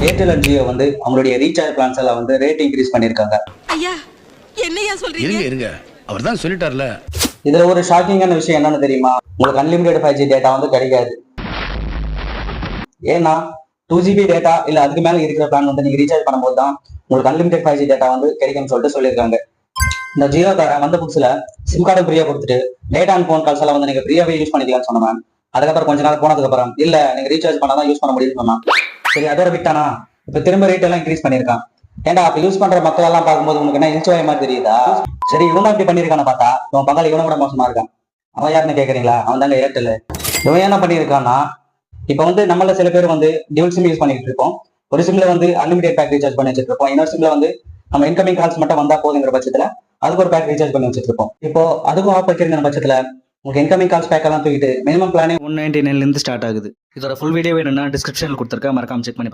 Airtel and Jio வந்து அவங்களுடைய recharge plans எல்லாம் வந்து ரேட் இன்க்ரீஸ் பண்ணியிருக்காங்க. ஐயா என்னையா சொல்றீங்க? இருங்க அவர் தான் சொல்லிட்டார்ல. இதுல ஒரு ஷாக்கிங்கான விஷயம் என்னன்னு தெரியுமா? உங்களுக்கு அன்லிமிடெட் 5G டேட்டா வந்து கிடைக்காது. ஏன்னா 2GB டேட்டா இல்ல அதுக்கு மேல இருக்கிற பிளான் வந்து நீங்க ரீசார்ஜ் பண்ணும்போது தான் உங்களுக்கு அன்லிமிடெட் 5G டேட்டா வந்து கிடைக்கும்னு சொல்லிட்டு சொல்லியிருக்காங்க. இந்த ஜியோ காரன் வந்த புதுசுல சிம் கார்டு ஃப்ரீயா கொடுத்துட்டு டேட்டா அண்ட் போன் கால்ஸ் எல்லாம் வந்து நீங்க ஃப்ரீயாவே யூஸ் பண்ணிக்கலாம்னு சொன்னாங்க. அதுக்கப்புறம் கொஞ்ச நாள் போனதுக்கு அப்புறம் இல்ல நீங்க ரீசார்ஜ் பண்ணாதான் யூஸ் பண்ண முடியும்னு சொன்னான். சரி அதோட விட்டானா இப்ப திரும்ப ரேட் எல்லாம் இன்க்ரீஸ் பண்ணிருக்கான். ஏன்டா அப்ப யூஸ் பண்ற மக்கள் எல்லாம் பார்க்கும்போது உங்களுக்கு என்ன இழிச்சுவாய மாதிரி தெரியுதா? சரி இவன் இப்படி பண்ணிருக்கான பார்த்தா இவன் பங்காளி இவனை கூட மோசமா இருக்கான். அவன் யாருன்னு கேக்குறீங்களா? அவன் தாங்க ஏர்டெல். இவன் என்ன பண்ணிருக்கான்னா இப்ப வந்து நம்மள சில பேர் வந்து டியூல் சிம் யூஸ் பண்ணிட்டு இருப்போம். ஒரு சிம்ல வந்து அன்லிமிடெட் பேக் ரீசார்ஜ் பண்ணி வச்சிட்டு இருப்போம். இன்னொரு சிம்ல வந்து நம்ம இன்கமிங் கால்ஸ் மட்டும் வந்தா போதுங்கிற பட்சத்துல அதுக்கு ஒரு பேக் ரீசார்ஜ் பண்ணி வச்சிட்டு இருப்போம். இப்போ அதுக்கும் ஆஃப் வைக்கிற பட்சத்துல உங்களுக்கு இன்கமிங் கால்ஸ் பேக் எல்லாம் தூக்கிட்டு மினிமம் பிளானே 199 இருந்து ஸ்டார்ட் ஆகுது. இதோட ஃபுல் வீடியோ வேணும்னா டிஸ்கிரிப்ஷன்ல கொடுத்துருக்கேன், மறக்காம செக் பண்ணி